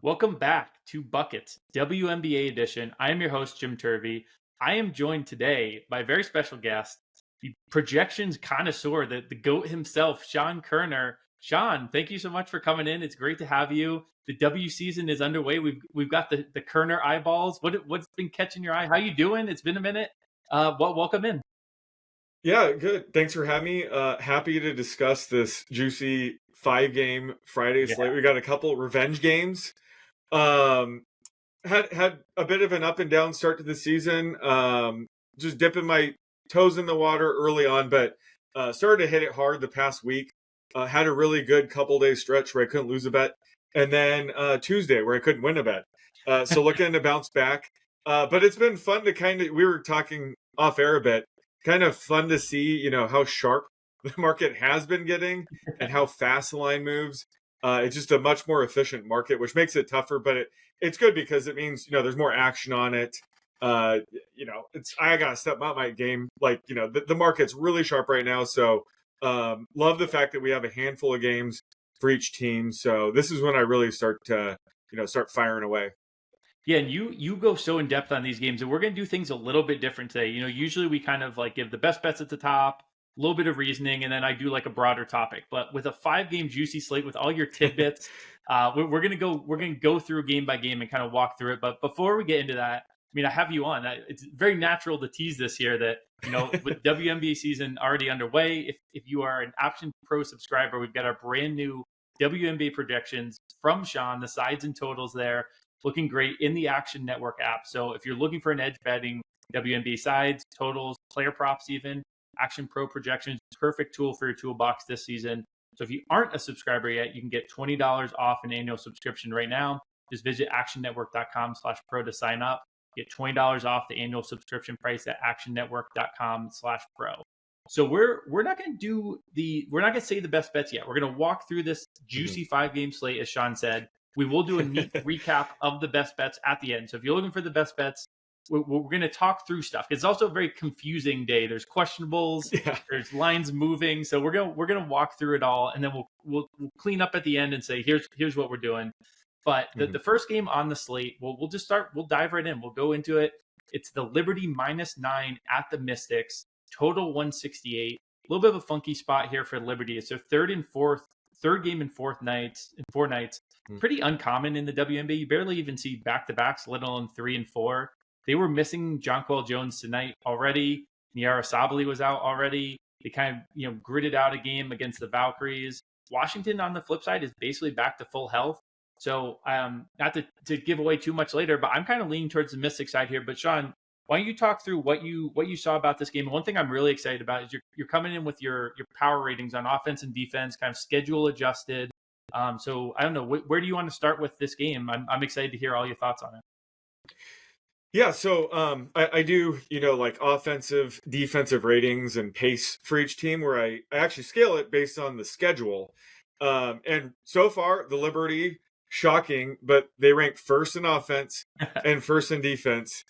Welcome back to Buckets, WNBA edition. I am your host, Jim Turvey. I am joined today by a very special guest, the projections connoisseur, the GOAT himself, Sean Koerner. Sean, thank you so much for coming in. It's great to have you. The W season is underway. We've got the Koerner eyeballs. What's been catching your eye? How you doing? It's been a minute. Welcome in. Yeah, good. Thanks for having me. Happy to discuss this juicy 5-game Friday Yeah. slate. We got a couple revenge games. Um, had a bit of an up and down start to the season. Just dipping my toes in the water early on, but started to hit it hard the past week. Had a really good couple day stretch where I couldn't lose a bet, and then Tuesday where I couldn't win a bet. So looking to bounce back. But it's been fun to we were talking off air a bit, kind of fun to see, how sharp the market has been getting and how fast the line moves. It's just a much more efficient market, which makes it tougher, but it's good because it means, there's more action on it. I got to step up my game. Like, the market's really sharp right now. So love the fact that we have a handful of games for each team. So this is when I really start to, start firing away. Yeah, and you go so in depth on these games, and we're going to do things a little bit different today. Usually we kind of like give the best bets at the top, a little bit of reasoning, and then I do like a broader topic. But with a 5-game juicy slate with all your tidbits, we're gonna go through game by game and kind of walk through it. But before we get into that, I mean, I have you on. It's very natural to tease this here that with WNBA season already underway. If you are an Option Pro subscriber, we've got our brand new WNBA projections from Sean, the sides and totals there. Looking great in the Action Network app. So if you're looking for an edge betting, WNBA sides, totals, player props even, Action Pro projections, perfect tool for your toolbox this season. So if you aren't a subscriber yet, you can get $20 off an annual subscription right now. Just visit actionnetwork.com/pro to sign up. Get $20 off the annual subscription price at actionnetwork.com/pro. So we're not going to say the best bets yet. We're going to walk through this juicy 5-game slate, as Sean said. We will do a neat recap of the best bets at the end. So if you're looking for the best bets, we're going to talk through stuff. It's also a very confusing day. There's questionables, There's lines moving. So we're going to walk through it all, and then we'll clean up at the end and say here's what we're doing. But the first game on the slate, we'll just start. We'll dive right in. We'll go into it. It's the Liberty -9 at the Mystics. Total 168. A little bit of a funky spot here for Liberty. It's their third game in 4 nights. Pretty uncommon in the WNBA. You barely even see back-to-backs, let alone 3 and 4. They were missing Jonquel Jones tonight already. Niara Sabally was out already. They kind of, gritted out a game against the Valkyries. Washington, on the flip side, is basically back to full health. So not to give away too much later, but I'm kind of leaning towards the Mystic side here. But Sean, why don't you talk through what you saw about this game? And one thing I'm really excited about is you're coming in with your power ratings on offense and defense, kind of schedule adjusted. So I don't know, where do you want to start with this game? I'm excited to hear all your thoughts on it. Yeah, so I do, like offensive, defensive ratings and pace for each team where I actually scale it based on the schedule. And so far, the Liberty, shocking, but they rank first in offense and first in defense,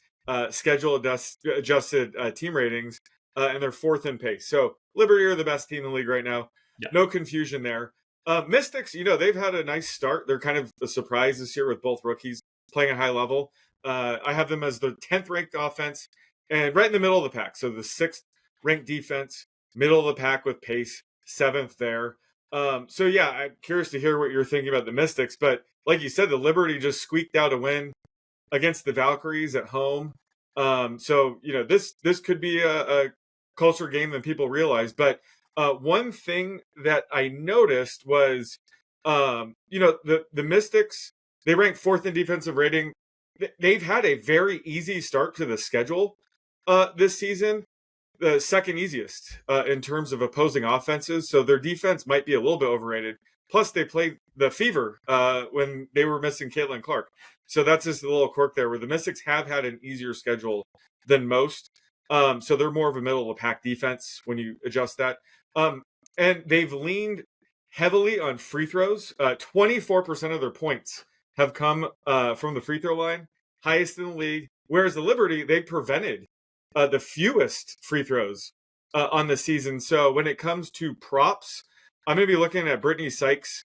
schedule adjusted team ratings, and they're fourth in pace. So Liberty are the best team in the league right now. Yeah. No confusion there. Mystics, they've had a nice start. They're kind of a surprise this year with both rookies playing at high level. I have them as the 10th ranked offense and right in the middle of the pack. So the 6th ranked defense, middle of the pack with pace, 7th there. So yeah, I'm curious to hear what you're thinking about the Mystics. But like you said, the Liberty just squeaked out a win against the Valkyries at home. So, this could be a closer game than people realize. But one thing that I noticed was, the Mystics, they rank 4th in defensive rating. They've had a very easy start to the schedule this season, the second easiest in terms of opposing offenses. So their defense might be a little bit overrated. Plus, they played the Fever when they were missing Caitlin Clark. So that's just a little quirk there where the Mystics have had an easier schedule than most. So they're more of a middle of the pack defense when you adjust that. And they've leaned heavily on free throws. 24% of their points have come from the free throw line, highest in the league. Whereas the Liberty, they prevented the fewest free throws on the season. So when it comes to props, I'm going to be looking at Brittany Sykes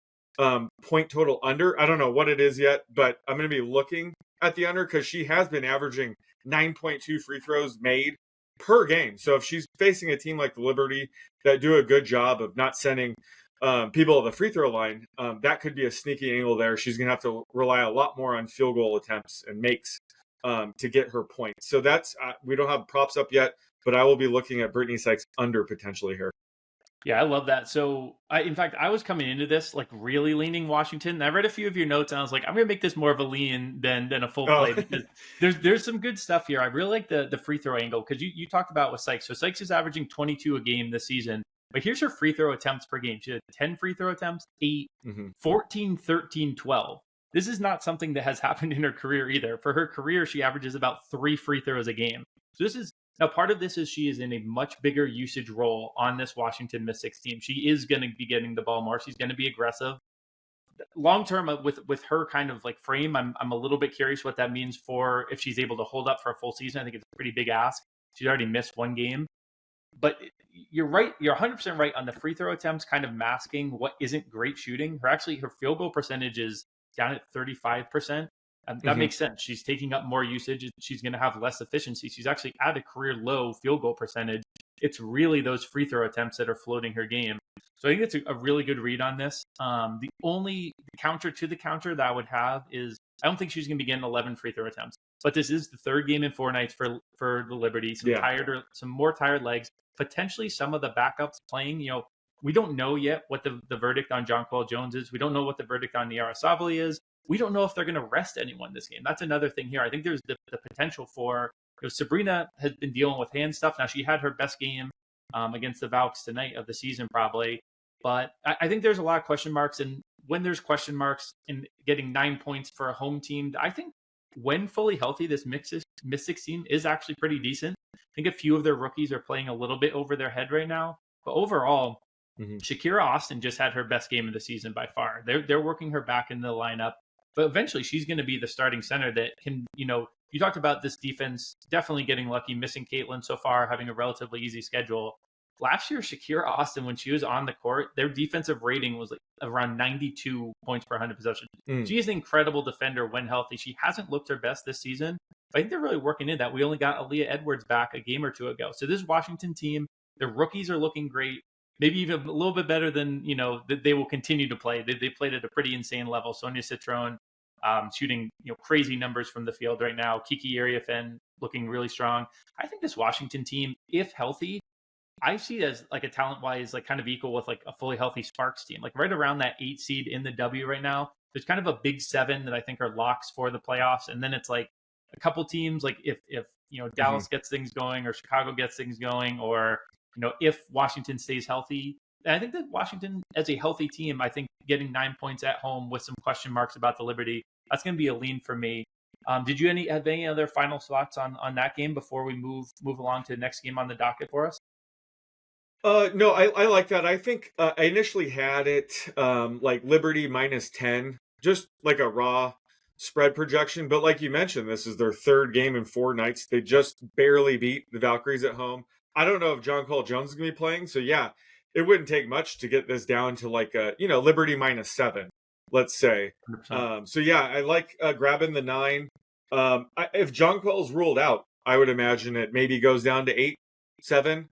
point total under. I don't know what it is yet, but I'm going to be looking at the under because she has been averaging 9.2 free throws made per game. So if she's facing a team like the Liberty that do a good job of not sending people to the free throw line, that could be a sneaky angle there. She's going to have to rely a lot more on field goal attempts and makes to get her points. So that's we don't have props up yet, but I will be looking at Brittany Sykes under potentially here. Yeah, I love that. So, in fact, I was coming into this like really leaning Washington. And I read a few of your notes, and I was like, I'm going to make this more of a lean than a full play because there's some good stuff here. I really like the free throw angle because you talked about with Sykes. So Sykes is averaging 22 a game this season, but here's her free throw attempts per game. She had 10 free throw attempts, 8, 14, 13, 12. This is not something that has happened in her career either. For her career, she averages about 3 free throws a game. So this is now, part of this is she is in a much bigger usage role on this Washington Mystics team. She is going to be getting the ball more. She's going to be aggressive. Long term, with her kind of like frame, I'm a little bit curious what that means for if she's able to hold up for a full season. I think it's a pretty big ask. She's already missed 1 game. But you're right. You're 100% right on the free throw attempts kind of masking what isn't great shooting. Her field goal percentage is down at 35%. That makes sense. She's taking up more usage. She's going to have less efficiency. She's actually at a career low field goal percentage. It's really those free throw attempts that are floating her game. So I think it's a really good read on this. The only counter to the counter that I would have is I don't think she's going to be getting 11 free throw attempts. But this is the 3rd game in 4 nights for the Liberty. Some more tired legs. Potentially some of the backups playing. We don't know yet what the verdict on Jonquel Jones is. We don't know what the verdict on Niara Sabali is. We don't know if they're going to rest anyone this game. That's another thing here. I think there's the potential for Sabrina has been dealing with hand stuff. Now, she had her best game against the Valks tonight of the season, probably. But I think there's a lot of question marks. And when there's question marks in getting 9 points for a home team, I think when fully healthy, this Mystics team is actually pretty decent. I think a few of their rookies are playing a little bit over their head right now. But overall, Shakira Austin just had her best game of the season by far. They're working her back in the lineup. But eventually, she's going to be the starting center that can, you talked about this defense definitely getting lucky, missing Caitlin so far, having a relatively easy schedule. Last year, Shakira Austin, when she was on the court, their defensive rating was like around 92 points per 100 possessions. She is an incredible defender when healthy. She hasn't looked her best this season. But I think they're really working in that. We only got Aaliyah Edwards back a game or 2 ago. So this Washington team, their rookies are looking great. Maybe even a little bit better than, they will continue to play. They played at a pretty insane level. Sonia Citron shooting, crazy numbers from the field right now. Kiki Ariafen looking really strong. I think this Washington team, if healthy, I see it as like a talent-wise, like kind of equal with like a fully healthy Sparks team. Like right around that 8 seed in the W right now. There's kind of a big 7 that I think are locks for the playoffs. And then it's like a couple teams, like if Dallas gets things going or Chicago gets things going, or if Washington stays healthy. And I think that Washington, as a healthy team, I think getting 9 points at home with some question marks about the Liberty, that's going to be a lean for me. Did you have any other final thoughts on that game before we move along to the next game on the docket for us? No, I like that. I think I initially had it like Liberty -10, just like a raw spread projection. But like you mentioned, this is their 3rd game in 4 nights. They just barely beat the Valkyries at home. I don't know if Jonquel Jones is going to be playing. So yeah, it wouldn't take much to get this down to like Liberty -7, let's say. So yeah, I like grabbing the 9. If Jonquel's ruled out, I would imagine it maybe goes down to 8, 7.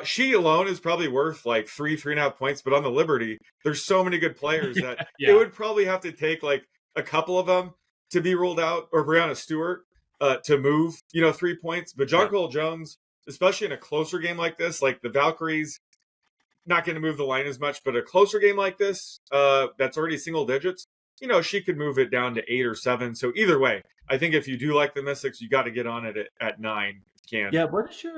She alone is probably worth like 3.5 points, but on the Liberty, there's so many good players that it would probably have to take like a couple of them to be ruled out, or Brianna Stewart to move, 3 points. But Jonquel Jones, especially in a closer game like this, like the Valkyries, not going to move the line as much, but a closer game like this, that's already single digits, she could move it down to 8 or 7. So either way, I think if you do like the Mystics, you got to get on it at 9. Can. Yeah,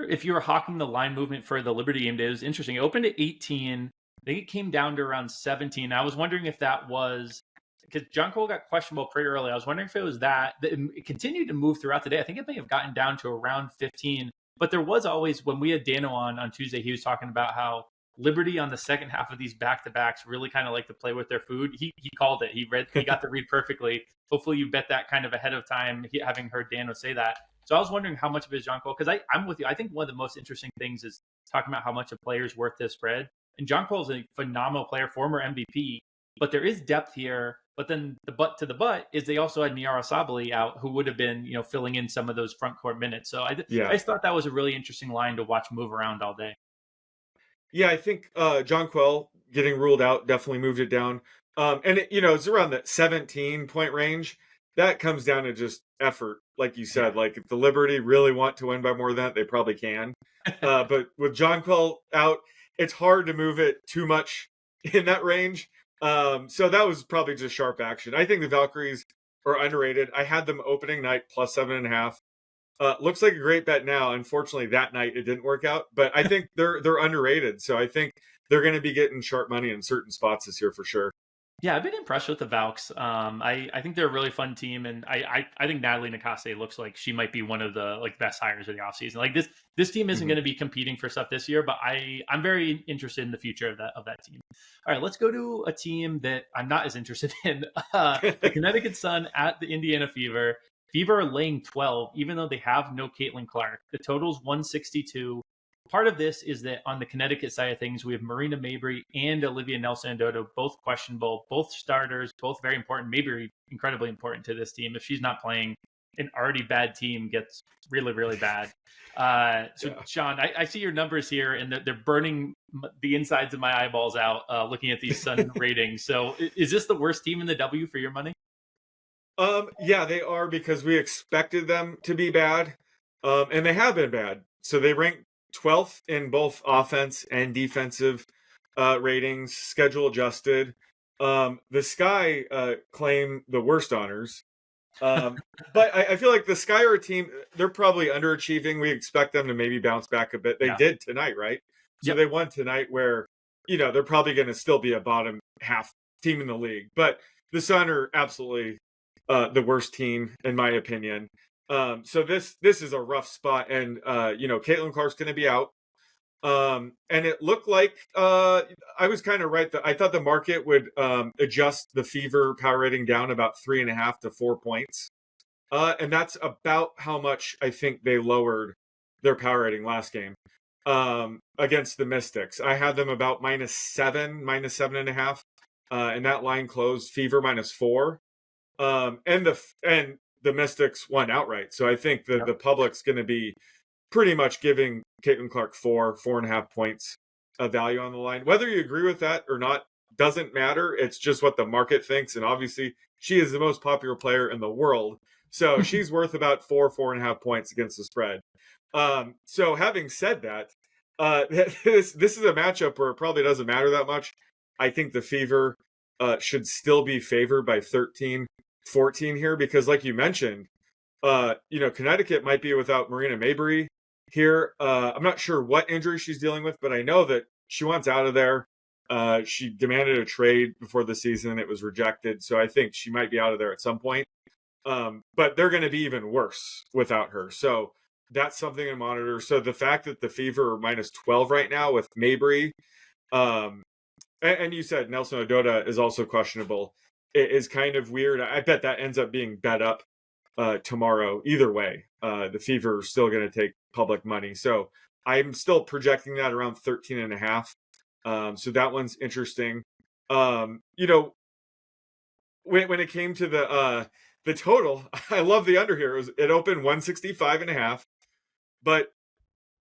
if you were hawking the line movement for the Liberty game day, it was interesting. It opened at 18. I think it came down to around 17. I was wondering if that was because Jonquel got questionable pretty early. I was wondering if it was that. It continued to move throughout the day. I think it may have gotten down to around 15. But there was always, when we had Dano on Tuesday, he was talking about how Liberty on the second half of these back-to-backs really kind of like to play with their food. He called it. He got the read perfectly. Hopefully you bet that kind of ahead of time, having heard Dano say that. So I was wondering how much of it is Jonquel, because I'm with you. I think one of the most interesting things is talking about how much a player is worth this spread. And Jonquel is a phenomenal player, former MVP. but there is depth here. But then the butt is they also had Miara Sabali out, who would have been, filling in some of those front court minutes. So I just thought that was a really interesting line to watch move around all day. Yeah, I think John Quell getting ruled out definitely moved it down. And it's around that 17-point range. That comes down to just effort, like you said. Like if the Liberty really want to win by more than that, they probably can. But with John Quell out, it's hard to move it too much in that range. So that was probably just sharp action. I think the Valkyries are underrated. I had them opening night plus 7.5. Looks like a great bet now. Unfortunately, that night it didn't work out, but I think they're underrated. So I think they're going to be getting sharp money in certain spots this year for sure. Yeah, I've been impressed with the Valks. I think they're a really fun team, and I think Natalie Nakase looks like she might be one of the best hires of the offseason. Like this team isn't going to be competing for stuff this year, but I'm very interested in the future of that team. All right, let's go to a team that I'm not as interested in. The Connecticut Sun at the Indiana Fever. Fever are laying 12, even though they have no Caitlin Clark. The total's 162. Part of this is that on the Connecticut side of things, we have Marina Mabrey and Olivia Nelson-Odoto, both questionable, both starters, both very important. Mabrey, incredibly important to this team. If she's not playing, an already bad team gets really, really bad. Sean, I see your numbers here, and they're burning the insides of my eyeballs out looking at these Sun ratings. So is this the worst team in the W for your money? Yeah, they are, because we expected them to be bad, and they have been bad. So they rank 12th in both offense and defensive ratings, schedule adjusted. The Sky claim the worst honors. But I feel like the Sky are a team, they're probably underachieving. We expect them to maybe bounce back a bit. They did tonight, right? So they won tonight, where, they're probably going to still be a bottom half team in the league. But the Sun are absolutely the worst team, in my opinion. So this is a rough spot, and Caitlin Clark's going to be out. And it looked like I was kind of right that I thought the market would adjust the Fever power rating down about 3.5 to 4 points, and that's about how much I think they lowered their power rating last game against the Mystics. I had them about -7, -7.5, and that line closed Fever -4. And the Mystics won outright. So I think the public's going to be pretty much giving Caitlin Clark 4.5 points of value on the line. Whether you agree with that or not doesn't matter. It's just what the market thinks. And obviously, she is the most popular player in the world. So she's worth about 4.5 points against the spread. So having said that, this is a matchup where it probably doesn't matter that much. I think the Fever should still be favored by 13-14 here, because like you mentioned, Connecticut might be without Marina Mabrey here. I'm not sure what injury she's dealing with, but I know that she wants out of there. She demanded a trade before the season. It was rejected. So I think she might be out of there at some point. But they're going to be even worse without her. So that's something to monitor. So the fact that the Fever are -12 right now with Mabrey, and you said Nelson Odota is also questionable, it is kind of weird. I bet that ends up being bet up tomorrow. Either way, the Fever are still going to take public money. So I'm still projecting that around 13.5. So that one's interesting. When it came to the total, I love the under here. It opened 165.5, but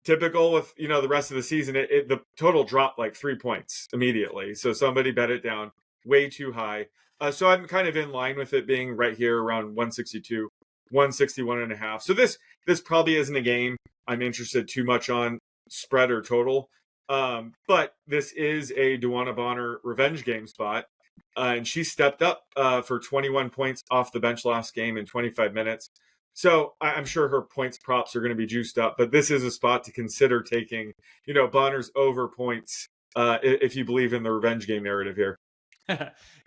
typical with the rest of the season, the total dropped like 3 points immediately. So somebody bet it down way too high. So I'm kind of in line with it being right here around 162, 161.5. So this probably isn't a game I'm interested too much on spread or total. But this is a Duana Bonner revenge game spot. And she stepped up for 21 points off the bench last game in 25 minutes. So I'm sure her points props are going to be juiced up, but this is a spot to consider taking, Bonner's over points if you believe in the revenge game narrative here.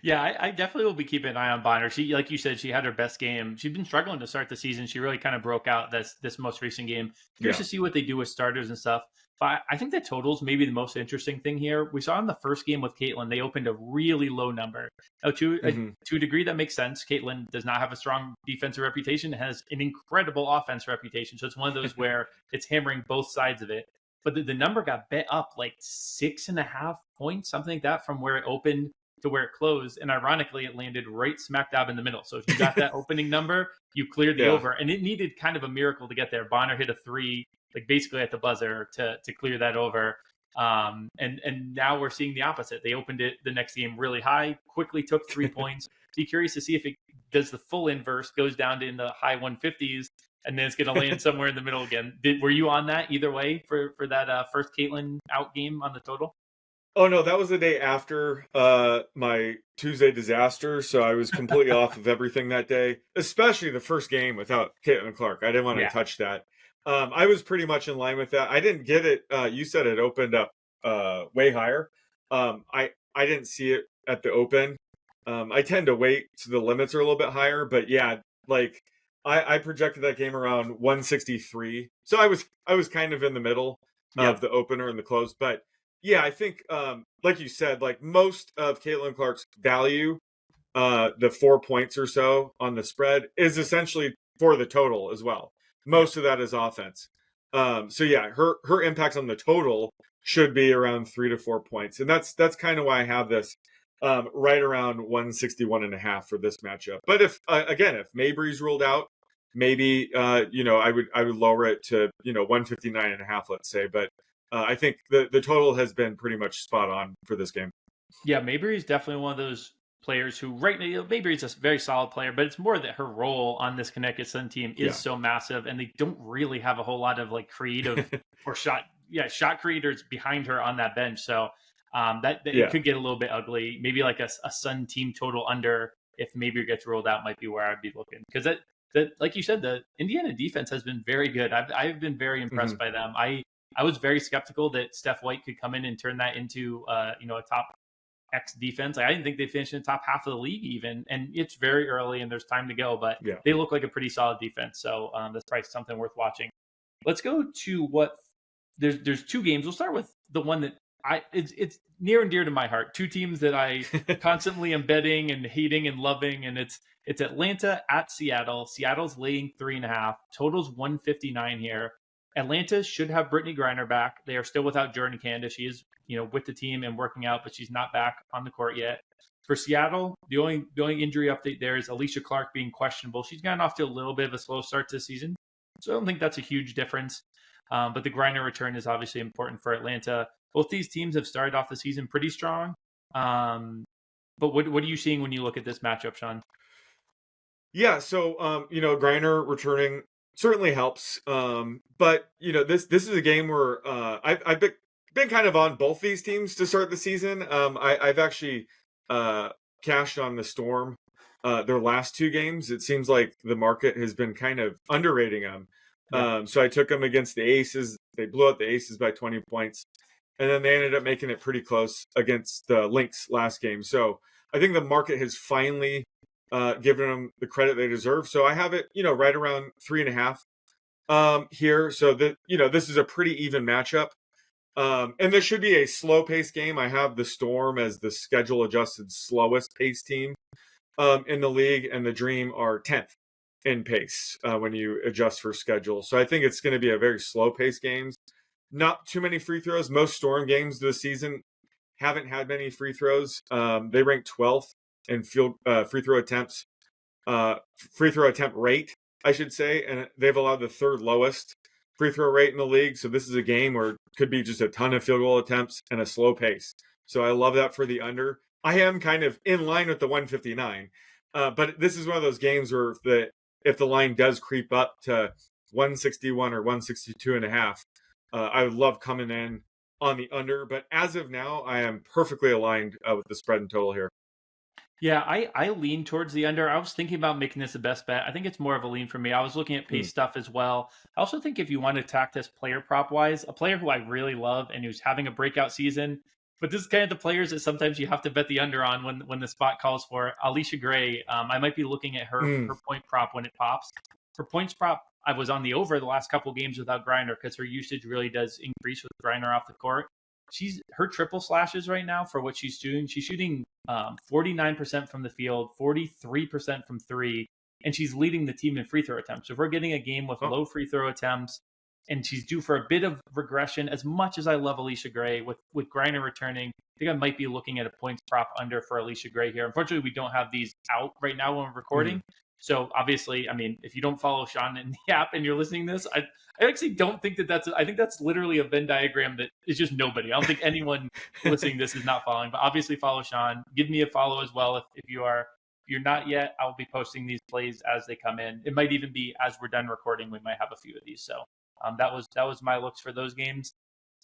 Yeah, I definitely will be keeping an eye on Bonner. She, like you said, she had her best game. She's been struggling to start the season. She really kind of broke out this most recent game. Curious to see what they do with starters and stuff. But I think the totals may be the most interesting thing here. We saw in the first game with Caitlin, they opened a really low number. Now, to a degree, that makes sense. Caitlin does not have a strong defensive reputation, has an incredible offense reputation. So it's one of those where it's hammering both sides of it. But the number got bet up like 6.5 points, something like that, from where it opened to where it closed. And ironically, it landed right smack dab in the middle. So if you got that opening number, you cleared the over. And it needed kind of a miracle to get there. Bonner hit a three, like basically at the buzzer to clear that over. And now we're seeing the opposite. They opened it the next game really high, quickly took 3 points. Be curious to see if it does the full inverse, goes down to in the high 150s, and then it's going to land somewhere in the middle again. Were you on that either way for that first Caitlin out game on the total? Oh no, that was the day after my Tuesday disaster, so I was completely off of everything that day, especially the first game without Caitlin Clark. I didn't want to touch that. I was pretty much in line with that. I didn't get it. You said it opened up way higher. I didn't see it at the open. I tend to wait so the limits are a little bit higher, but yeah, like I projected that game around 163. So I was kind of in the middle of the opener and the close, but yeah, I think like you said, like most of Caitlin Clark's value, the 4 points or so on the spread is essentially for the total as well. Most of that is offense. So yeah, her impact on the total should be around 3 to 4 points. And that's kind of why I have this right around 161.5 for this matchup. But if Mabry's ruled out, maybe I would lower it to 159.5, let's say. But I think the total has been pretty much spot on for this game. Yeah, Mabry is definitely one of those players who right now, Mabry is a very solid player, but it's more that her role on this Connecticut Sun team is so massive, and they don't really have a whole lot of like creative or shot creators behind her on that bench. So it could get a little bit ugly. Maybe like a Sun team total under, if Mabry gets rolled out, might be where I'd be looking, because that like you said, the Indiana defense has been very good. I've been very impressed by them. I was very skeptical that Steph White could come in and turn that into a top X defense. I didn't think they finished in the top half of the league even, and it's very early and there's time to go, but they look like a pretty solid defense. So that's probably something worth watching. Let's go to there's two games. We'll start with the one that it's near and dear to my heart. Two teams that I constantly am betting and hating and loving, and it's Atlanta at Seattle. Seattle's laying 3.5. Total's 159 here. Atlanta should have Brittany Griner back. They are still without Jordan Canada. She is, with the team and working out, but she's not back on the court yet. For Seattle, the only injury update there is Alicia Clark being questionable. She's gotten off to a little bit of a slow start this season, so I don't think that's a huge difference. But the Griner return is obviously important for Atlanta. Both these teams have started off the season pretty strong. But what are you seeing when you look at this matchup, Sean? Yeah, so Griner returning certainly helps. But this is a game where I've been kind of on both these teams to start the season. I've actually cashed on the Storm their last two games. It seems like the market has been kind of underrating them. So I took them against the Aces. They blew out the Aces by 20 points. And then they ended up making it pretty close against the Lynx last game. So I think the market has finally given them the credit they deserve. So I have it, right around 3.5 here. So that, this is a pretty even matchup. And this should be a slow paced game. I have the Storm as the schedule adjusted slowest pace team in the league, and the Dream are 10th in pace when you adjust for schedule. So I think it's going to be a very slow paced games. Not too many free throws. Most Storm games this season haven't had many free throws. They rank 12th in field free throw attempts, free throw attempt rate, I should say, and they've allowed the third lowest free throw rate in the league. So this is a game where it could be just a ton of field goal attempts and a slow pace. So I love that for the under. I am kind of in line with the 159, but this is one of those games where if the line does creep up to 161 or 162.5, I would love coming in on the under. But as of now, I am perfectly aligned with the spread and total here. Yeah, I lean towards the under. I was thinking about making this the best bet. I think it's more of a lean for me. I was looking at pace stuff as well. I also think if you want to attack this player prop wise, a player who I really love and who's having a breakout season, but this is kind of the players that sometimes you have to bet the under on when the spot calls for it. Alicia Gray, I might be looking at her point prop when it pops. Her points prop, I was on the over the last couple games without Griner because her usage really does increase with Griner off the court. Her triple slashes right now for what she's doing. She's shooting 49% from the field, 43% from three, and she's leading the team in free throw attempts. So if we're getting a game with low free throw attempts, and she's due for a bit of regression. As much as I love Alicia Gray, with Griner returning, I think I might be looking at a points prop under for Alicia Gray here. Unfortunately, we don't have these out right now when we're recording. So obviously, I mean, if you don't follow Sean in the app and you're listening to this, I actually don't think I think that's literally a Venn diagram that is just nobody. I don't think anyone listening to this is not following, but obviously follow Sean. Give me a follow as well if you're not yet. I'll be posting these plays as they come in. It might even be as we're done recording, we might have a few of these. So that was my looks for those games.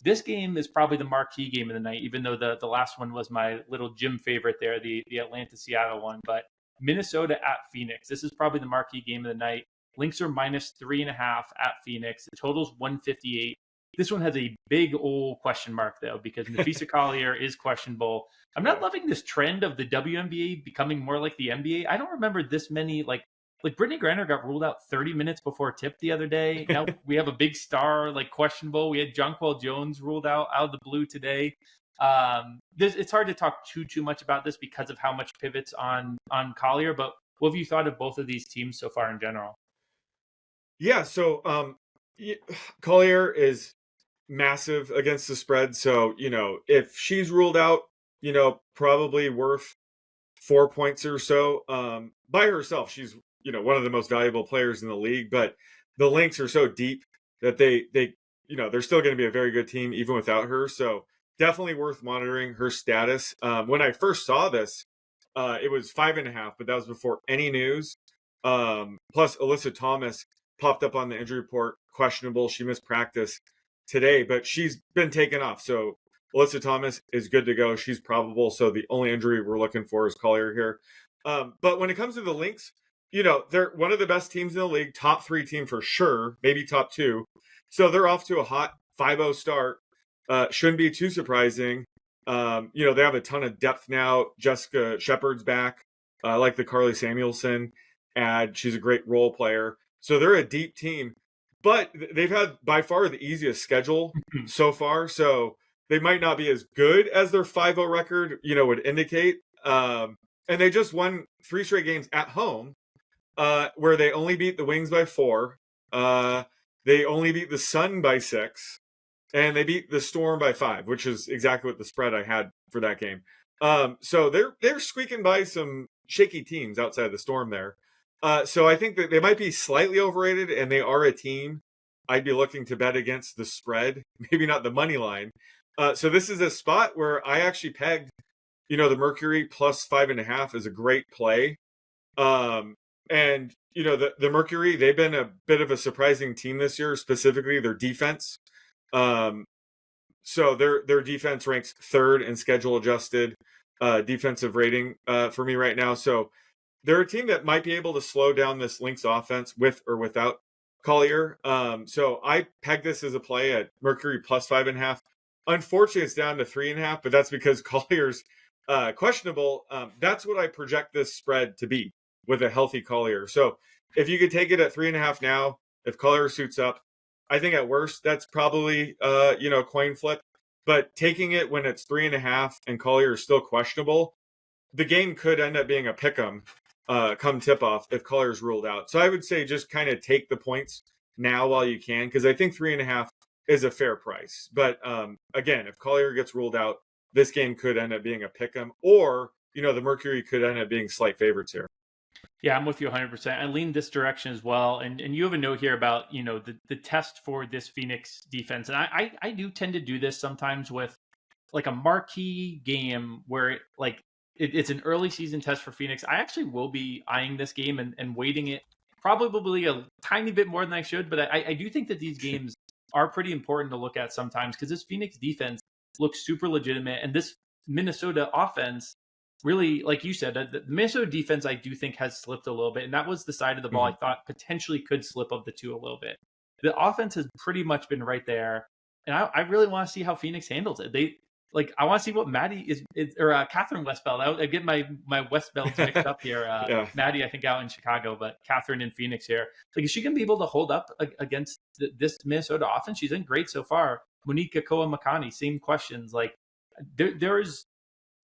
This game is probably the marquee game of the night, even though the last one was my little Jim favorite there, the Atlanta-Seattle one. But Minnesota at Pheonix. This is probably the marquee game of the night. Lynx are -3.5 at Pheonix. The total's 158. This one has a big old question mark, though, because Nafisa Collier is questionable. I'm not loving this trend of the WNBA becoming more like the NBA. I don't remember this many, like Brittany Griner got ruled out 30 minutes before tip the other day. Now we have a big star, questionable. We had Jonquel Jones ruled out of the blue today. It's hard to talk too much about this because of how much pivots on Collier, but what have you thought of both of these teams so far in general? Yeah, so Collier is massive against the spread. So, if she's ruled out, probably worth 4 points or so. By herself, she's, one of the most valuable players in the league, but the Lynx are so deep that they're still going to be a very good team even without her. So definitely worth monitoring her status. When I first saw this, it was 5.5, but that was before any news. Plus Alyssa Thomas popped up on the injury report, questionable. She missed practice today, but she's been taken off. So Alyssa Thomas is good to go. She's probable. So the only injury we're looking for is Collier here. But when it comes to the Lynx, they're one of the best teams in the league, top 3 team for sure, maybe top 2. So they're off to a hot 5-0 start. Shouldn't be too surprising. They have a ton of depth now. Jessica Shepard's back. I like the Carly Samuelson ad. She's a great role player. So they're a deep team, but they've had by far the easiest schedule so far. So they might not be as good as their 5-0 record, would indicate. And they just won 3 straight games at home, where they only beat the Wings by 4. They only beat the Sun by 6. And they beat the Storm by 5, which is exactly what the spread I had for that game. So they're squeaking by some shaky teams outside of the Storm there. So I think that they might be slightly overrated, and they are a team I'd be looking to bet against the spread, maybe not the money line. So this is a spot where I actually pegged, the Mercury plus 5.5 is a great play. And the Mercury, they've been a bit of a surprising team this year, specifically their defense. So their defense ranks 3rd in schedule adjusted defensive rating for me right now. So they're a team that might be able to slow down this Lynx offense with or without Collier. So I pegged this as a play at Mercury plus 5.5. Unfortunately, it's down to 3.5, but that's because Collier's questionable. That's what I project this spread to be with a healthy Collier. So if you could take it at 3.5 now, if Collier suits up, I think at worst that's probably a coin flip. But taking it when it's 3.5 and Collier is still questionable, the game could end up being a pick'em come tip off if Collier's ruled out. So I would say just kind of take the points now while you can, because I think 3.5 is a fair price. But again, if Collier gets ruled out, this game could end up being a pick'em, or the Mercury could end up being slight favorites here. Yeah, I'm with you 100%. I lean this direction as well. And you have a note here about, the test for this Pheonix defense. And I do tend to do this sometimes with a marquee game where it's an early season test for Pheonix. I actually will be eyeing this game and weighting it probably a tiny bit more than I should. But I do think that these games are pretty important to look at sometimes, because this Pheonix defense looks super legitimate. And this Minnesota offense, really, like you said, the Minnesota defense, I do think, has slipped a little bit. And that was the side of the ball I thought potentially could slip of the two a little bit. The offense has pretty much been right there. And I really want to see how Pheonix handles it. I want to see what Maddie is or Catherine Westbeld. I get my Westbelds mixed up here. Yeah. Maddie, I think, out in Chicago, but Catherine in Pheonix here. Is she going to be able to hold up against this Minnesota offense? She's been great so far. Monique Koa-Makani, same questions. There's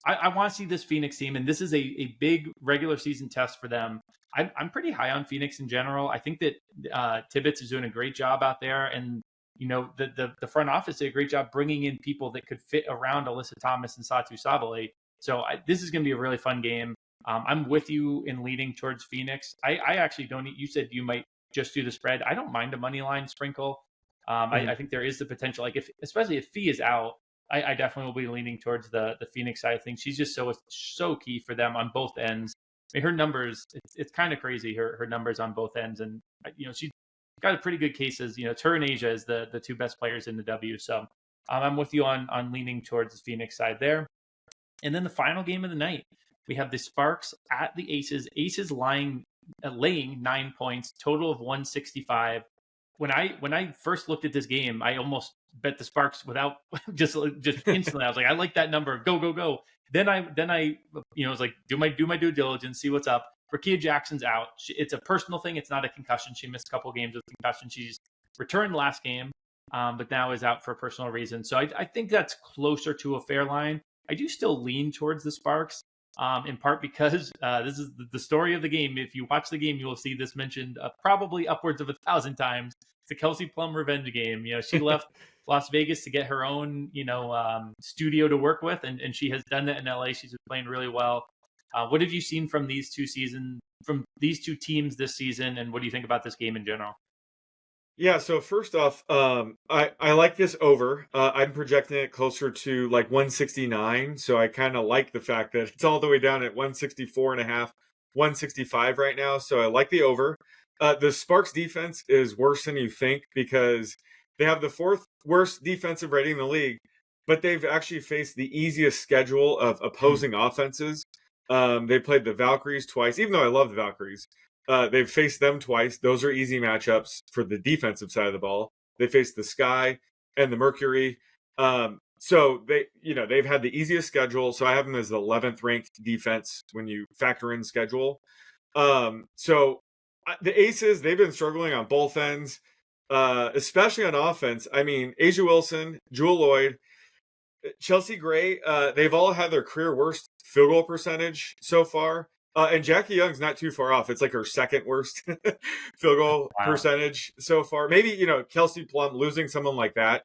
I want to see this Pheonix team, and this is a big regular season test for them. I'm pretty high on Pheonix in general. I think that Tibbetts is doing a great job out there, and the front office did a great job bringing in people that could fit around Alyssa Thomas and Satu Sabale. So this is going to be a really fun game. I'm with you in leaning towards Pheonix. I actually don't. You said you might just do the spread. I don't mind a money line sprinkle. I think there is the potential, like especially if Fee is out, I definitely will be leaning towards the Pheonix side of things. She's just so key for them on both ends. I mean, her numbers, it's kind of crazy, her numbers on both ends. And, she's got a pretty good cases. It's her and Asia is the two best players in the W. So I'm with you on leaning towards the Pheonix side there. And then the final game of the night, we have the Sparks at the Aces. Aces laying 9 points, total of 165. When I first looked at this game, I almost bet the Sparks without just instantly. I was like, I like that number. Go. Then I was like, do my due diligence, see what's up. Rakia Jackson's out. It's a personal thing. It's not a concussion. She missed a couple games with concussion. She's returned last game, but now is out for a personal reason. So I think that's closer to a fair line. I do still lean towards the Sparks, in part because this is the story of the game. If you watch the game, you will see this mentioned probably upwards of 1,000 times. It's a Kelsey Plum revenge game. She left Las Vegas to get her own, studio to work with, and she has done that in LA. She's been playing really well. What have you seen from these two teams this season, and what do you think about this game in general? Yeah, so first off, I like this over. I'm projecting it closer to like 169. So I kind of like the fact that it's all the way down at 164.5, 165 right now. So I like the over. The Sparks defense is worse than you think because they have the fourth worst defensive rating in the league, but they've actually faced the easiest schedule of opposing offenses. They played the Valkyries twice, even though I love the Valkyries. They've faced them twice. Those are easy matchups for the defensive side of the ball. They faced the Sky and the Mercury. So they've had the easiest schedule. So I have them as the 11th ranked defense when you factor in schedule. So the Aces, they've been struggling on both ends, especially on offense. I mean, Asia Wilson, Jewel Lloyd, Chelsea Gray, they've all had their career worst field goal percentage so far. And Jackie Young's not too far off. It's like her second worst field goal percentage so far. Maybe, Kelsey Plum losing someone like that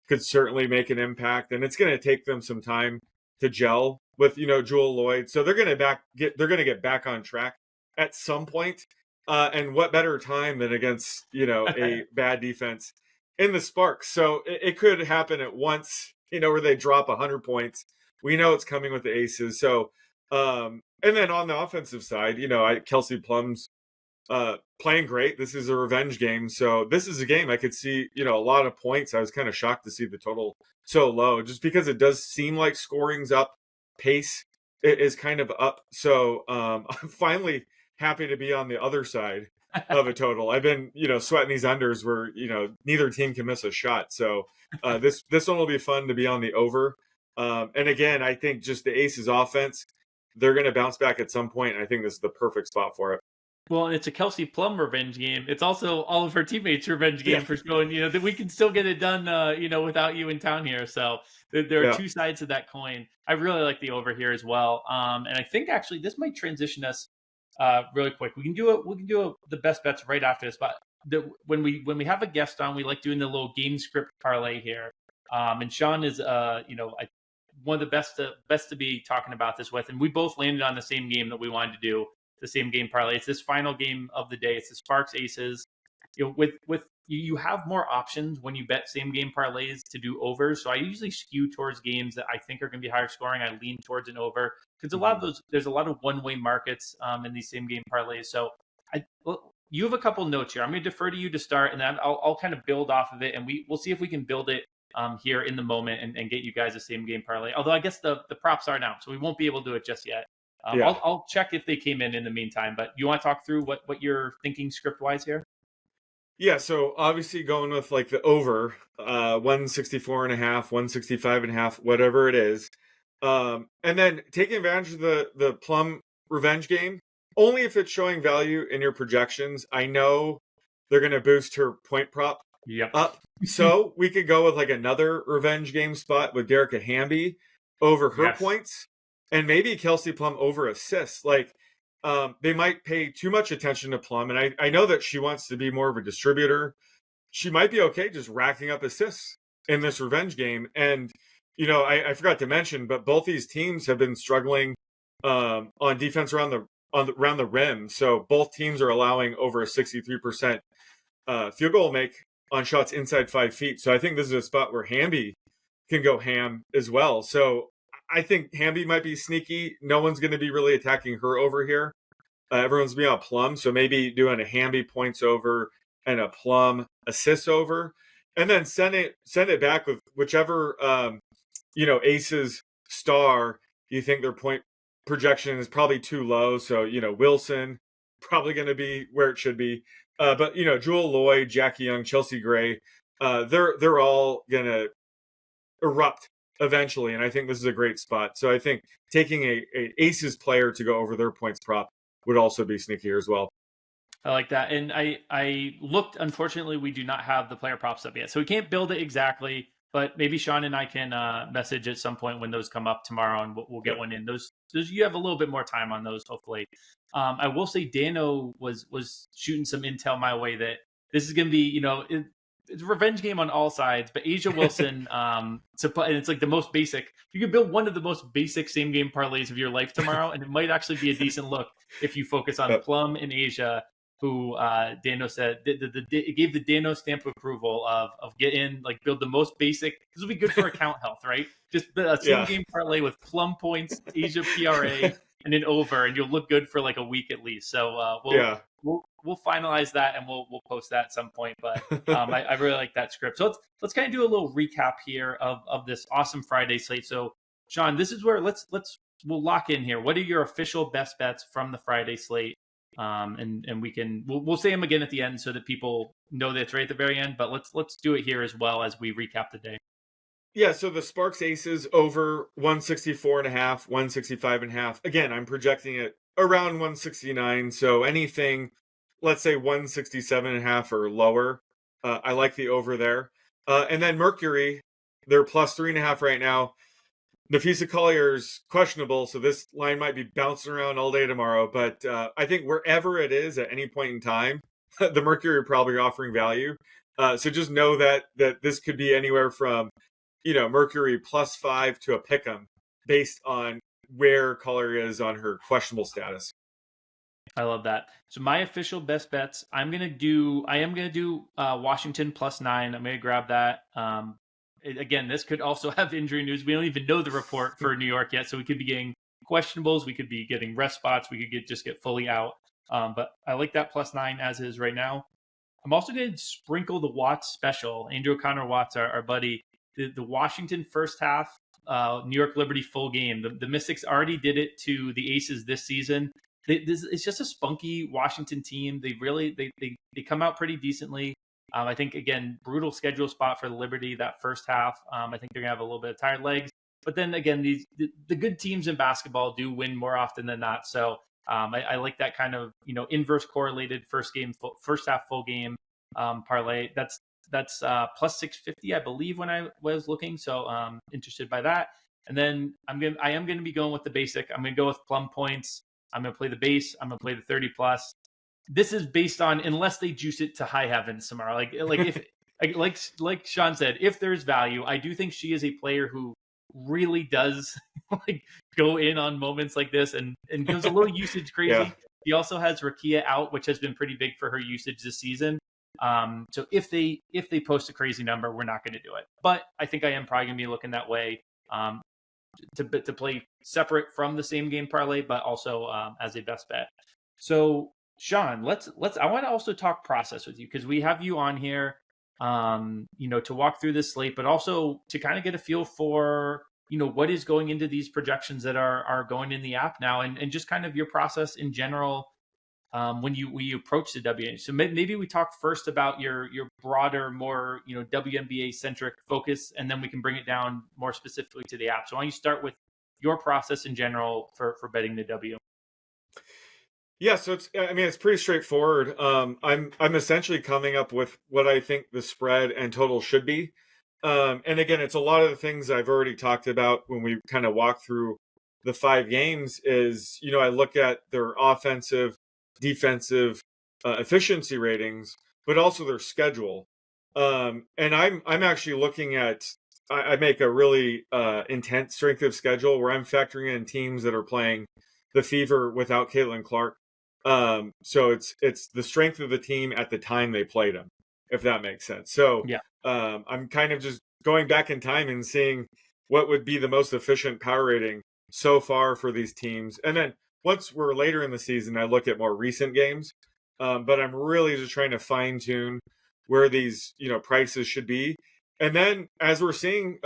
could certainly make an impact. And it's going to take them some time to gel with, Jewel Lloyd. So they're going to get back on track at some point. And what better time than against, a bad defense in the Sparks. So it could happen at once, where they drop 100 points. We know it's coming with the Aces. So, and then on the offensive side, Kelsey Plum's playing great. This is a revenge game. So this is a game I could see, a lot of points. I was kind of shocked to see the total so low just because it does seem like scoring's up. Pace is kind of up. So I'm finally happy to be on the other side of a total. I've been, sweating these unders where, neither team can miss a shot. So this one will be fun to be on the over. And again, I think just the Aces offense, they're going to bounce back at some point, and I think this is the perfect spot for it. Well, it's a Kelsey Plum revenge game. It's also all of her teammates' revenge game for showing, that we can still get it done, without you in town here. So there are two sides to that coin. I really like the over here as well. And I think actually this might transition us really quick. We can do the best bets right after this. But when we have a guest on, we like doing the little game script parlay here. And Sean is, one of the best to be talking about this with, and we both landed on the same game that we wanted to do, the same game parlay. It's this final game of the day. It's the Sparks Aces. With you have more options when you bet same game parlays to do overs. So I usually skew towards games that I think are going to be higher scoring. I lean towards an over because there's a lot of one-way markets in these same game parlays. So you have a couple notes here. I'm going to defer to you to start, and then I'll kind of build off of it, and we'll see if we can build it here in the moment and get you guys the same game parlay. Although I guess the props aren't out, so we won't be able to do it just yet. I'll check if they came in the meantime. But you want to talk through what you're thinking script wise here? Yeah, so obviously going with like the over 164.5, 165.5, whatever it is, and then taking advantage of the Plum revenge game only if it's showing value in your projections. I know they're going to boost her point prop up. So we could go with like another revenge game spot with Derica Hamby over her points and maybe Kelsey Plum over assists. Like they might pay too much attention to Plum. And I know that she wants to be more of a distributor she might be okay just racking up assists in this revenge game. And, I forgot to mention, but both these teams have been struggling on defense around the rim. So both teams are allowing over a 63% field goal make on shots inside 5 feet. So I think this is a spot where Hamby can go ham as well. So I think Hamby might be sneaky. No one's going to be really attacking her over here. Everyone's being on Plum, so maybe doing a Hamby points over and a Plum assist over, and then send it back with whichever Ace's star you think their point projection is probably too low. So Wilson probably going to be where it should be, but Jewel Lloyd, Jackie Young, Chelsea Gray, they're all going to erupt eventually, and I think this is a great spot. So I think taking a Aces player to go over their points prop would also be sneakier as well. I like that. And I looked, unfortunately, we do not have the player props up yet. So we can't build it exactly, but maybe Sean and I can message at some point when those come up tomorrow, and we'll get one in. Those you have a little bit more time on those, hopefully. I will say Dano was shooting some intel my way that this is going to be, it's a revenge game on all sides, but Asia Wilson, and it's like the most basic. You could build one of the most basic same game parlays of your life tomorrow, and it might actually be a decent look if you focus on Plum and Asia, who Dano said it gave the Dano stamp of approval of get in, like build the most basic. This will be good for account health, right? Just a same game parlay with Plum points, Asia PRA, and an over, and you'll look good for like a week at least. So we'll finalize that, and we'll post that at some point. But I really like that script. So let's kind of do a little recap here of this awesome Friday slate. So Sean, this is where we'll lock in here. What are your official best bets from the Friday slate? And we'll say them again at the end so that people know that it's right at the very end. But let's do it here as well as we recap the day. Yeah, so the Sparks Aces over 164.5, 165.5. Again, I'm projecting it around 169. So anything, let's say 167.5 or lower, I like the over there. And then Mercury, they're plus 3.5 right now. Nafisa Collier's questionable, so this line might be bouncing around all day tomorrow. But I think wherever it is at any point in time, the Mercury are probably offering value. So just know that this could be anywhere from Mercury +5 to a pick'em based on where Collier is on her questionable status. I love that. So my official best bets, I am gonna do Washington +9. I'm gonna grab that. Again, this could also have injury news. We don't even know the report for New York yet, so we could be getting questionables. We could be getting rest spots. We could just get fully out. But I like that +9 as is right now. I'm also going to sprinkle the Watts special. Andrew O'Connor Watts, our buddy. The Washington first half, New York Liberty full game. The Mystics already did it to the Aces this season. It's just a spunky Washington team. They come out pretty decently. I think, again, brutal schedule spot for the Liberty that first half. I think they're going to have a little bit of tired legs. But then, again, the good teams in basketball do win more often than not. So I like that kind of inverse correlated first half full game parlay. That's +650, I believe, when I was looking. So interested by that. And then I am going to be going with the basic. I'm going to go with Plum points. I'm going to play the base. I'm going to play the 30+. This is based on, unless they juice it to high heavens tomorrow. Like if like Sean said, if there's value, I do think she is a player who really does go in on moments like this and goes a little usage crazy. Yeah. He also has Rakia out, which has been pretty big for her usage this season. So if they post a crazy number, we're not going to do it. But I think I am probably going to be looking that way to play separate from the same game parlay, but also as a best bet. So Sean, let's I want to also talk process with you, because we have you on here to walk through this slate, but also to kind of get a feel for what is going into these projections that are going in the app now, and just kind of your process in general when you approach the WNBA. So maybe we talk first about your broader, more WNBA centric focus, and then we can bring it down more specifically to the app. So why don't you start with your process in general for betting the W? Yeah, so it's pretty straightforward. I'm essentially coming up with what I think the spread and total should be. And again, it's a lot of the things I've already talked about when we kind of walk through the 5 games is, I look at their offensive, defensive efficiency ratings, but also their schedule. And I'm actually looking at, I make a really intense strength of schedule where I'm factoring in teams that are playing the Fever without Caitlin Clark. So it's the strength of the team at the time they played them, if that makes sense. So Yeah. I'm kind of just going back in time and seeing what would be the most efficient power rating so far for these teams. And then once we're later in the season, I look at more recent games. But I'm really just trying to fine tune where these prices should be. And then as we're seeing,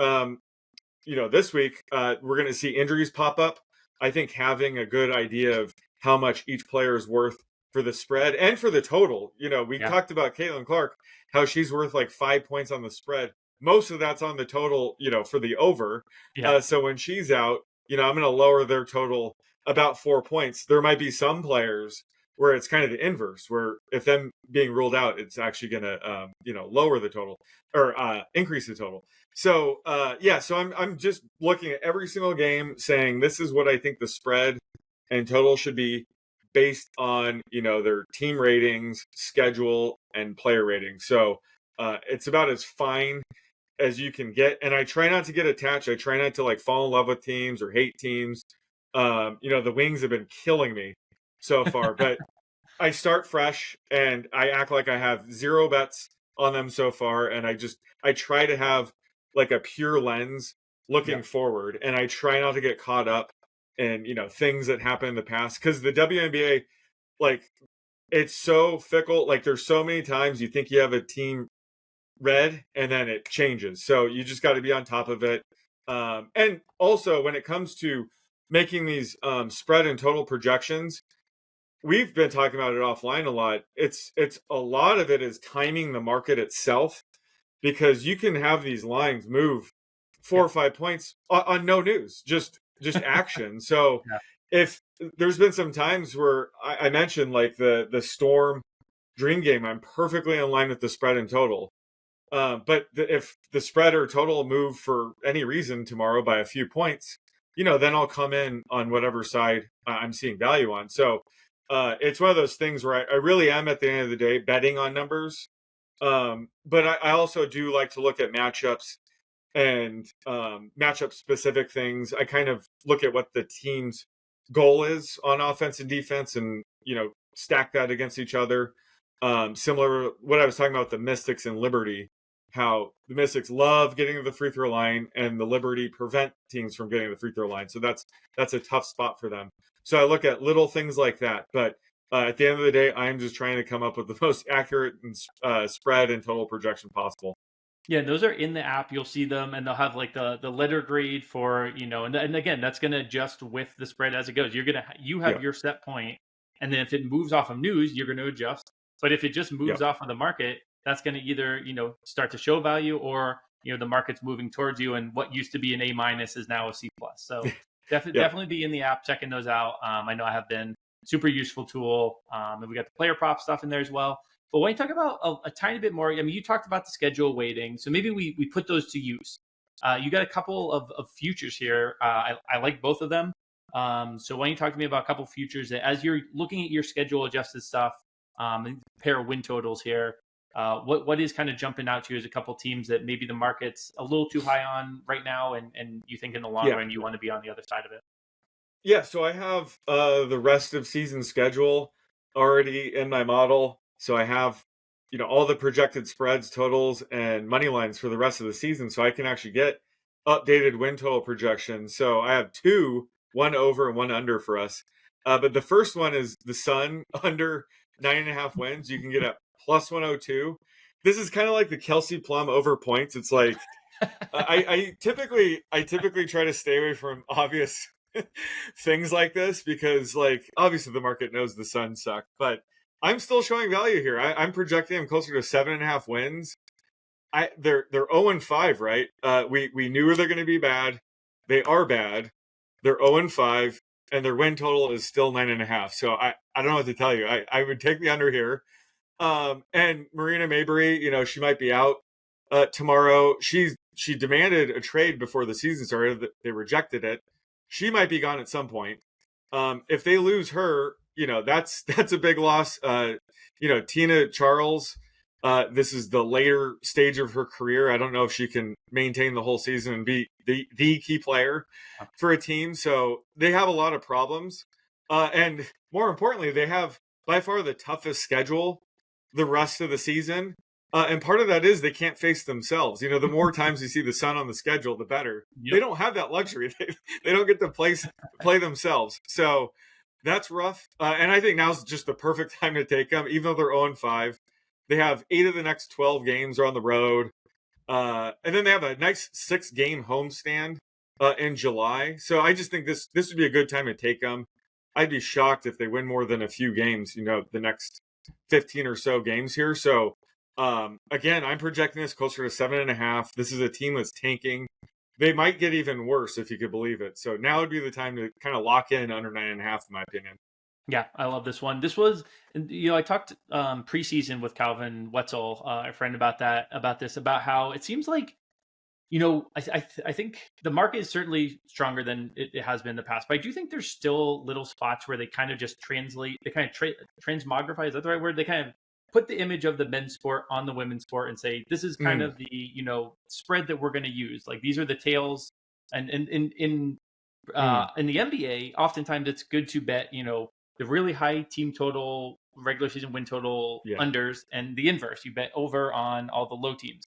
this week, we're going to see injuries pop up. I think having a good idea of how much each player is worth for the spread and for the total. We Yeah. talked about Caitlin Clark, how she's worth like 5 points on the spread. Most of that's on the total, for the over. Yeah. So when she's out, I'm going to lower their total about 4 points. There might be some players where it's kind of the inverse, where if them being ruled out, it's actually going to, lower the total or increase the total. So so I'm just looking at every single game, saying this is what I think the spread and total should be based on their team ratings, schedule, and player ratings. So it's about as fine as you can get, and I try not to get attached. I try not to like fall in love with teams or hate teams. The Wings have been killing me so far, but I start fresh and I act like I have zero bets on them so far, and I try to have like a pure lens Yeah. looking forward, and I try not to get caught up in things that happened in the past, because the WNBA, like, it's so fickle. Like, there's so many times you think you have a team red and then it changes, so you just got to be on top of it. And also when it comes to making these spread and total projections, we've been talking about it offline a lot. It's a lot of it is timing the market itself, because you can have these lines move four Yeah. or 5 points on no news, just action. So Yeah. if there's been some times where I mentioned like the Storm Dream game, I'm perfectly in line with the spread and total. But if the spread or total move for any reason tomorrow by a few points, then I'll come in on whatever side I'm seeing value on. So it's one of those things where I really am, at the end of the day, betting on numbers. But I also do like to look at matchups and matchup specific things. I kind of look at what the team's goal is on offense and defense, and stack that against each other. Similar to what I was talking about with the Mystics and Liberty, how the Mystics love getting to the free throw line and the Liberty prevent teams from getting to the free throw line. So that's a tough spot for them. So I look at little things like that. But at the end of the day, I'm just trying to come up with the most accurate spread and total projection possible. Yeah, those are in the app. You'll see them, and they'll have like the letter grade for and again, that's going to adjust with the spread as it goes. You Yeah. have your set point, and then if it moves off of news, you're going to adjust. But if it just moves Yeah. off of the market, that's going to either start to show value, or the market's moving towards you, and what used to be an A- is now a C+. So definitely be in the app checking those out. I know I have been super useful tool, and we got the player prop stuff in there as well. But when you talk about a tiny bit more, I mean, you talked about the schedule waiting, so maybe we put those to use. You got a couple of futures here. I like both of them. So why don't you talk to me about a couple of futures that, as you're looking at your schedule adjusted stuff, and pair of win totals here, what is kind of jumping out to you as a couple teams that maybe the market's a little too high on right now, and you think in the long Yeah. run you want to be on the other side of it? Yeah, so I have the rest of season schedule already in my model. So I have, all the projected spreads, totals, and money lines for the rest of the season. So I can actually get updated win total projections. So I have two, one over and one under for us. But the first one is the Sun under 9.5 wins. You can get at plus 102. This is kind of like the Kelsey Plum over points. It's like I typically try to stay away from obvious things like this, because like obviously the market knows the Suns suck, but I'm still showing value here. I'm projecting them closer to 7.5 wins. They're 0-5, right? We knew they're going to be bad. They are bad. They're 0-5, and their win total is still 9.5. So I don't know what to tell you. I would take the under here. And Marina Mabrey, she might be out tomorrow. She demanded a trade before the season started. They rejected it. She might be gone at some point. If they lose her, that's a big loss. Tina Charles, This is the later stage of her career. I don't know if she can maintain the whole season and be the key player for a team. So they have a lot of problems. And more importantly, they have by far the toughest schedule the rest of the season. And part of that is they can't face themselves. You know, the more times you see the Sun on the schedule, the better. Yep. They don't have that luxury. They don't get to play themselves. So that's rough. And I think now's just the perfect time to take them, even though they're 0-5. They have 8 of the next 12 games are on the road. And then they have a nice 6-game homestand in July. So I just think this would be a good time to take them. I'd be shocked if they win more than a few games, you know, the next 15 or so games here. So again, I'm projecting this closer to 7.5. This is a team that's tanking. They might get even worse if you could believe it. So now would be the time to kind of lock in under 9.5, in my opinion. Yeah, I love this one. This was, you know, I talked preseason with Calvin Wetzel, a friend, about how it seems like, you know, I think the market is certainly stronger than it has been in the past, but I do think there's still little spots where they kind of just transmogrify. Is that the right word? They kind of put the image of the men's sport on the women's sport and say, this is kind of the, you know, spread that we're going to use. Like, these are the tails. And in the NBA, oftentimes it's good to bet, you know, the really high team total, regular season win total unders, and the inverse. You bet over on all the low teams.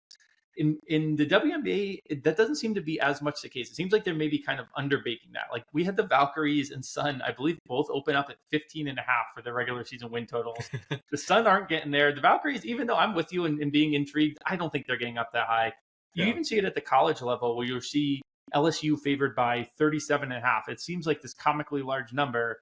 In the WNBA, that doesn't seem to be as much the case. It seems like they're maybe kind of underbaking that. Like, we had the Valkyries and Sun, I believe, both open up at 15.5 for their regular season win totals. The Sun aren't getting there. The Valkyries, even though I'm with you in being intrigued, I don't think they're getting up that high. You even see it at the college level where you'll see LSU favored by 37.5. It seems like this comically large number.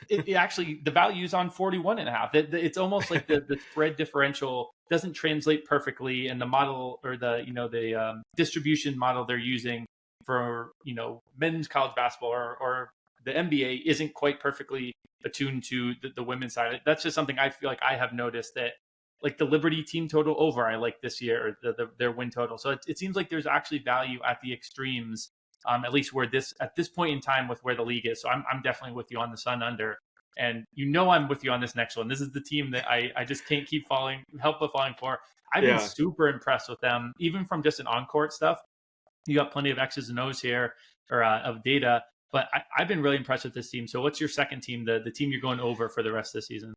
It actually, the value is on 41.5. It's almost like the spread differential doesn't translate perfectly, and the model, or the distribution model they're using for, you know, men's college basketball or the NBA isn't quite perfectly attuned to the women's side. That's just something I feel like I have noticed, that like the Liberty team total over I like this year, or their win total. So it seems like there's actually value at the extremes. At least at this point in time with where the league is. So I'm definitely with you on the Sun under. And you know I'm with you on this next one. This is the team that I just can't help but falling for. I've been super impressed with them, even from just an on-court stuff. You got plenty of X's and O's here, or of data, but I've been really impressed with this team. So what's your second team, the team you're going over for the rest of the season?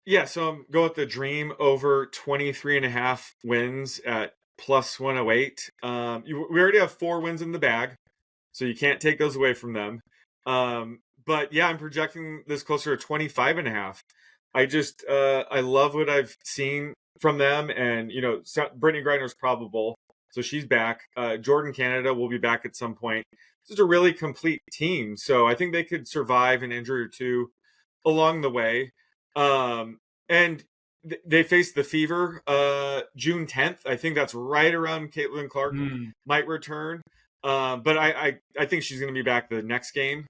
Yeah, so I'm going with the Dream over 23.5 wins at plus 108. We already have 4 wins in the bag, so you can't take those away from them. But yeah, I'm projecting this closer to 25.5. I love what I've seen from them. And, you know, Brittany Griner's probable, so she's back. Jordan Canada will be back at some point. This is a really complete team. So I think they could survive an injury or two along the way. And they face the Fever June 10th. I think that's right around Caitlin Clark might return. But I think she's going to be back the next game.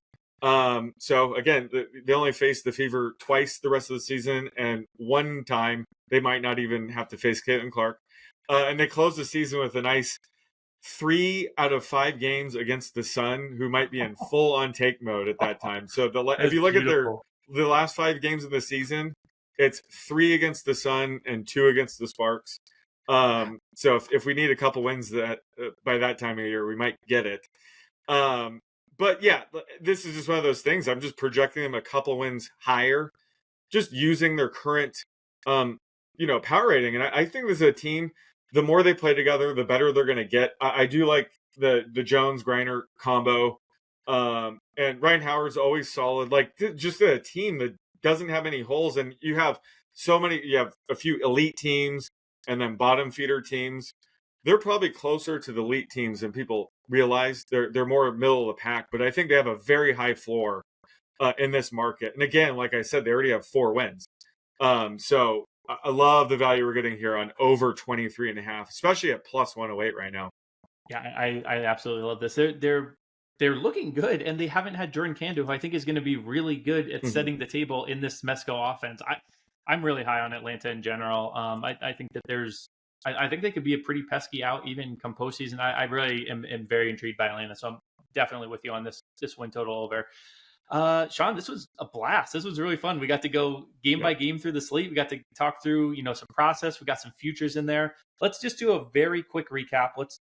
So again, they only face the Fever twice the rest of the season, and one time they might not even have to face Caitlin Clark. And they close the season with a nice 3 out of 5 games against the Sun, who might be in full on take mode at that time. So if you look at the last 5 games of the season, it's 3 against the Sun and 2 against the Sparks. So if we need a couple wins that by that time of year, we might get it. But yeah, this is just one of those things. I'm just projecting them a couple wins higher, just using their current, power rating. And I think this is a team, the more they play together, the better they're going to get. I do like the Jones-Griner combo. And Ryan Howard's always solid. Like, just a team that doesn't have any holes. And you have a few elite teams and then bottom feeder teams. They're probably closer to the elite teams than people realize. They're more middle of the pack, but I think they have a very high floor in this market. And again, like I said, they already have 4 wins. So I love the value we're getting here on over 23.5, especially at plus 108 right now. Yeah, I absolutely love this. They're looking good, and they haven't had Jordan Candu, who I think is going to be really good at setting the table in this Mesco offense. I'm really high on Atlanta in general. I think that I think they could be a pretty pesky out even come postseason. I really am very intrigued by Atlanta, so I'm definitely with you on this win total over. Sean, this was a blast. This was really fun. We got to go game by game through the slate. We got to talk through, some process. We got some futures in there. Let's just do a very quick recap. Let's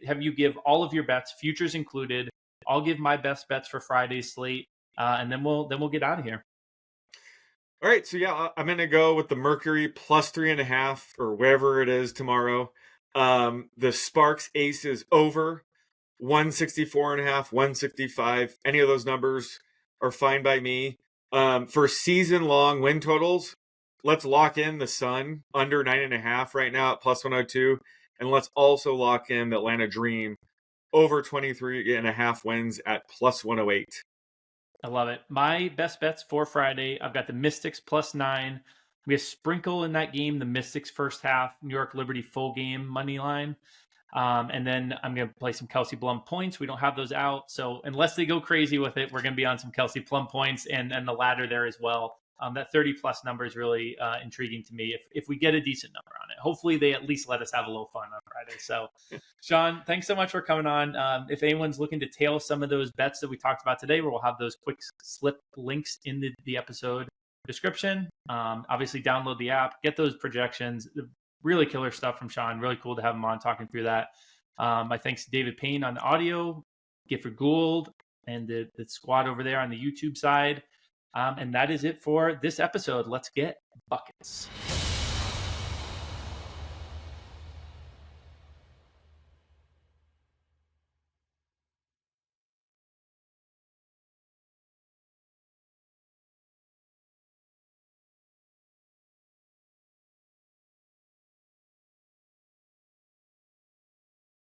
have you give all of your bets, futures included. I'll give my best bets for Friday's slate, and then we'll get out of here. All right, so I'm gonna go with the Mercury plus 3.5 or wherever it is tomorrow. The Sparks Aces over 164.5, 165. Any of those numbers are fine by me. For season-long win totals, let's lock in the Sun under 9.5 right now at plus 102, and let's also lock in the Atlanta Dream over 23.5 wins at plus 108. I love it. My best bets for Friday, I've got the Mystics plus 9. We have sprinkle in that game, the Mystics first half, New York Liberty full game money line. And then I'm going to play some Kelsey Plum points. We don't have those out. So unless they go crazy with it, we're going to be on some Kelsey Plum points and the ladder there as well. That 30 plus number is really intriguing to me if we get a decent number on it. Hopefully they at least let us have a little fun on Friday. So Sean, thanks so much for coming on. If anyone's looking to tail some of those bets that we talked about today, we'll have those quick slip links in the episode description. Obviously download the app, get those projections. Really killer stuff from Sean. Really cool to have him on talking through that. My thanks to David Payne on the audio, Gifford Gould, and the squad over there on the YouTube side. And that is it for this episode. Let's get buckets.